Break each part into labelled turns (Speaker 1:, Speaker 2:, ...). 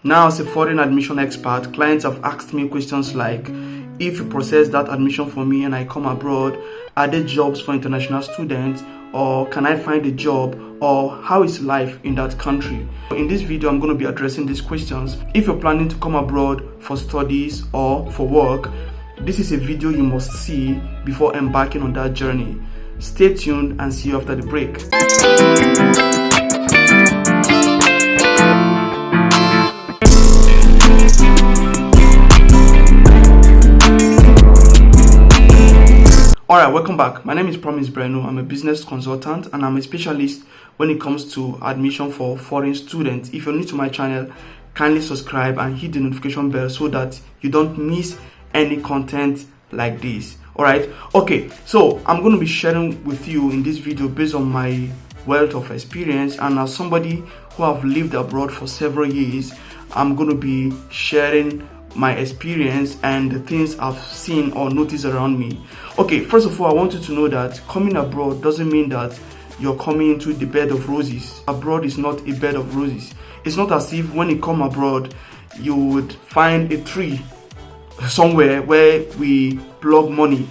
Speaker 1: Now, as a foreign admission expert, clients have asked me questions like, if you process that admission for me and I come abroad, are there jobs for international students, or can I find a job, or how is life in that country? In this video, I'm going to be addressing these questions. If you're planning to come abroad for studies or for work, this is a video you must see before embarking on that journey. Stay tuned and see you after the break. Alright, welcome back. My name is Breno. I'm a business consultant and I'm a specialist when it comes to admission for foreign students. If you're new to my channel, kindly subscribe and hit the notification bell so that you don't miss any content like this. Alright, okay, so I'm going to be sharing with you in this video based on my wealth of experience, and as somebody who have lived abroad for several years, I'm going to be sharing my experience and the things I've seen or noticed around me. Okay, first of all, I want you to know that coming abroad doesn't mean that you're coming into the bed of roses. Abroad is not a bed of roses. It's not as if when you come abroad, you would find a tree somewhere where we plug money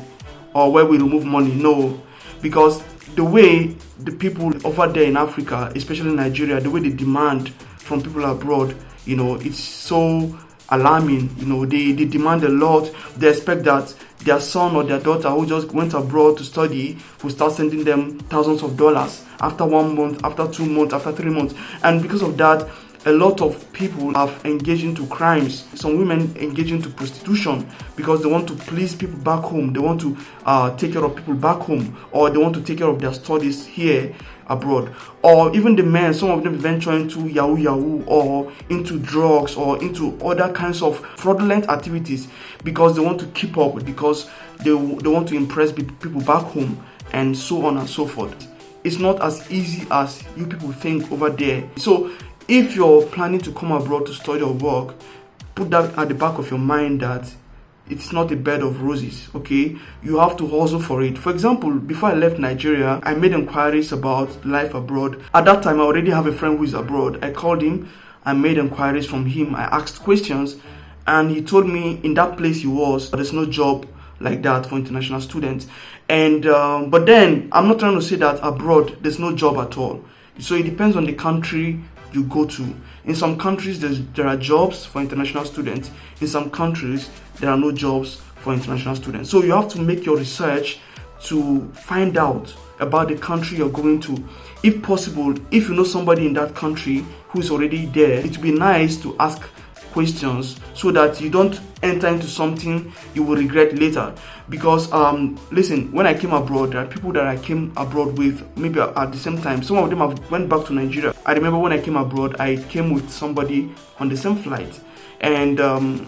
Speaker 1: or where we remove money. No, because the way the people over there in Africa, especially Nigeria, the way they demand from people abroad, it's so alarming. They demand a lot. They expect that their son or their daughter who just went abroad to study will start sending them thousands of dollars after 1 month, after 2 months, after 3 months. And because of that, a lot of people have engaged into crimes. Some women engage into prostitution because they want to please people back home. They want to take care of people back home, or they want to take care of their studies here abroad. Or even the men, some of them venture into yahoo or into drugs or into other kinds of fraudulent activities because they want to keep up, because they want to impress people back home, and so on and so forth. It's not as easy as you people think over there. So if you're planning to come abroad to study or work, put that at the back of your mind that it's not a bed of roses, okay? You have to hustle for it. For example, before I left Nigeria, I made inquiries about life abroad. At that time, I already have a friend who is abroad. I called him, I made inquiries from him, I asked questions, and he told me in that place he was, there's no job like that for international students. And but then, I'm not trying to say that abroad, there's no job at all. So it depends on the country you go to. In some countries there are jobs for international students. In some countries there are no jobs for international students. So you have to make your research to find out about the country you're going to. If possible, if you know somebody in that country who's already there, it would be nice to ask questions so that you don't enter into something you will regret later. Because listen, when I came abroad, there are people that I came abroad with maybe at the same time. Some of them have went back to Nigeria. I remember when I came abroad, I came with somebody on the same flight, and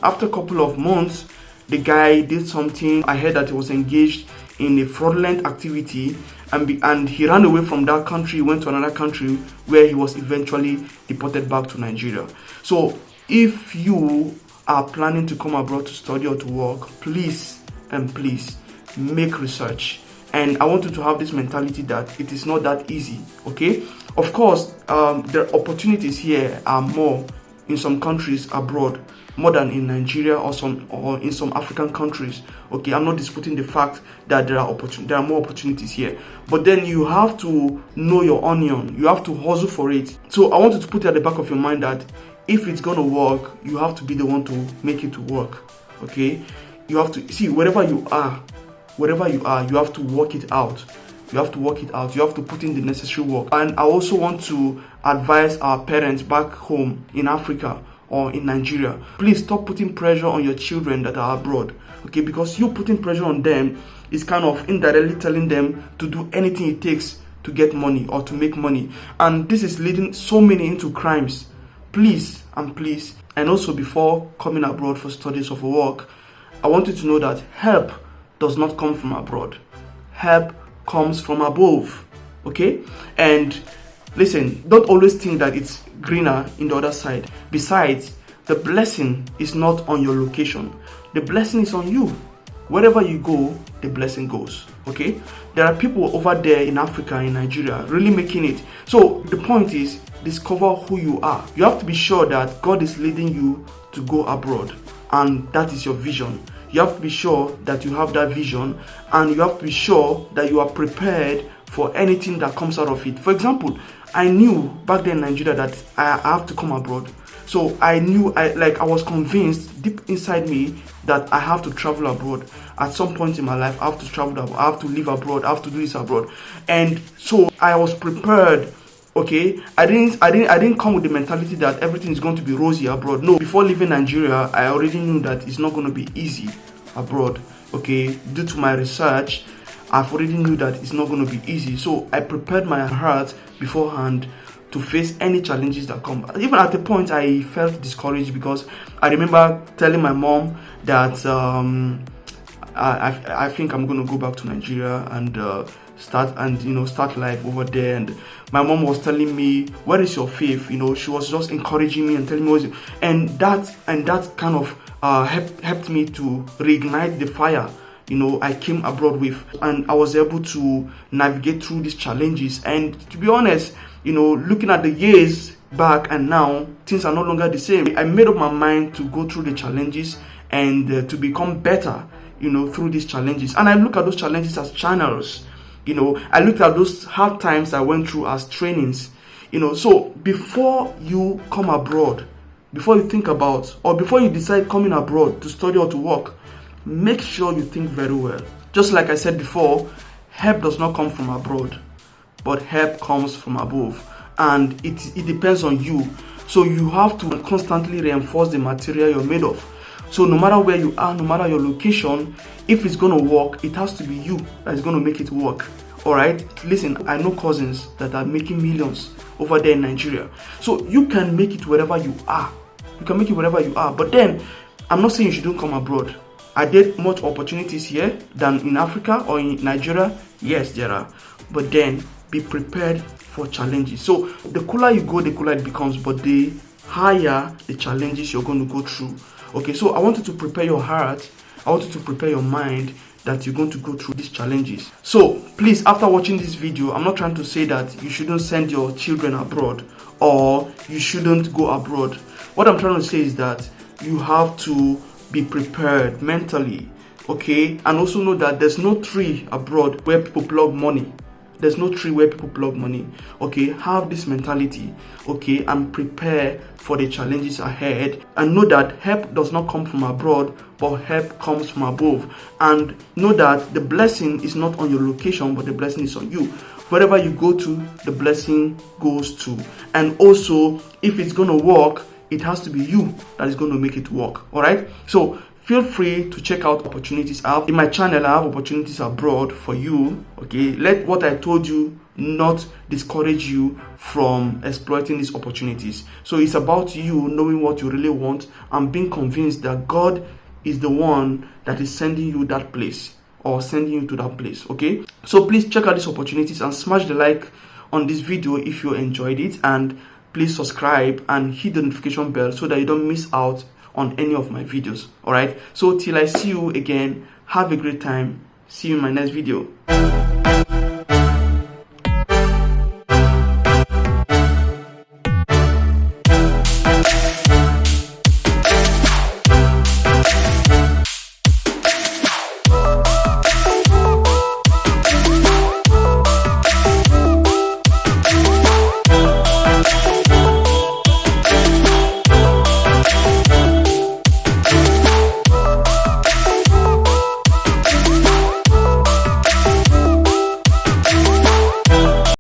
Speaker 1: after a couple of months, the guy did something. I heard that he was engaged in a fraudulent activity, and he ran away from that country, went to another country where he was eventually deported back to Nigeria. So if you are planning to come abroad to study or to work, please make research. And I want you to have this mentality that it is not that easy, okay? Of course, the opportunities here are more in some countries abroad, more than in Nigeria or in some African countries, okay? I'm not disputing the fact that there are more opportunities here, but then you have to know your onion. You have to hustle for it. So I want you to put it at the back of your mind that if it's gonna work, you have to be the one to make it to work, okay? You have to see wherever you are, you have to work it out. You have to put in the necessary work. And I also want to advise our parents back home in Africa or in Nigeria, please stop putting pressure on your children that are abroad, okay? Because you putting pressure on them is kind of indirectly telling them to do anything it takes to get money or to make money. And this is leading so many into crimes. Please, and also before coming abroad for studies or for work, I want you to know that help does not come from abroad. Help comes from above, okay? And listen, don't always think that it's greener in the other side. Besides, the blessing is not on your location. The blessing is on you. Wherever you go, the blessing goes, okay? There are people over there in Africa, in Nigeria, really making it. So the point is, discover who you are. You have to be sure that God is leading you to go abroad, and that is your vision. You have to be sure that you have that vision, and you have to be sure that you are prepared for anything that comes out of it. For example, I knew back then in Nigeria that I have to come abroad. So I knew, I was convinced deep inside me that I have to travel abroad. At some point in my life, I have to travel abroad, I have to live abroad, I have to do this abroad. And so I was prepared. Okay, I didn't come with the mentality that everything is going to be rosy abroad. No, before leaving Nigeria, I already knew that it's not going to be easy abroad. Okay, due to my research, I've already knew that it's not going to be easy. So I prepared my heart beforehand to face any challenges that come. Even at the point, I felt discouraged because I remember telling my mom that I think I'm going to go back to Nigeria and start life over there. And my mom was telling me, where is your faith? She was just encouraging me and telling me, and that kind of helped me to reignite the fire I came abroad with, and I was able to navigate through these challenges. And to be honest, looking at the years back and now, things are no longer the same. I made up my mind to go through the challenges and to become better through these challenges. And I look at those challenges as channels. I looked at those hard times I went through as trainings. So before you come abroad, before you think about, or before you decide coming abroad to study or to work, make sure you think very well. Just like I said before, help does not come from abroad, but help comes from above, and it depends on you. So you have to constantly reinforce the material you're made of. So no matter where you are, no matter your location, if it's going to work, it has to be you that is going to make it work. All right, listen, I know cousins that are making millions over there in Nigeria. So you can make it wherever you are. You can make it wherever you are. But then, I'm not saying you shouldn't come abroad. Are there much opportunities here than in Africa or in Nigeria? Yes, there are. But then, be prepared for challenges. So the cooler you go, the cooler it becomes, but the higher the challenges you're going to go through. Okay, so I want you to prepare your heart. I want you to prepare your mind that you're going to go through these challenges. So please, after watching this video, I'm not trying to say that you shouldn't send your children abroad or you shouldn't go abroad. What I'm trying to say is that you have to be prepared mentally, okay? And also know that there's no tree abroad where people plug money. There's no tree where people plug money, okay? Have this mentality, okay? And prepare for the challenges ahead. And know that help does not come from abroad, but help comes from above. And know that the blessing is not on your location, but the blessing is on you. Wherever you go to, the blessing goes to. And also, if it's going to work, it has to be you that is going to make it work. All right, so feel free to check out opportunities I have in my channel. I have opportunities abroad for you. Okay, let what I told you not discourage you from exploiting these opportunities. So it's about you knowing what you really want and being convinced that God is the one that is sending you that place or sending you to that place. Okay, so please check out these opportunities and smash the like on this video if you enjoyed it, and please subscribe and hit the notification bell so that you don't miss out on any of my videos. All right, so till I see you again, have a great time. See you in my next video.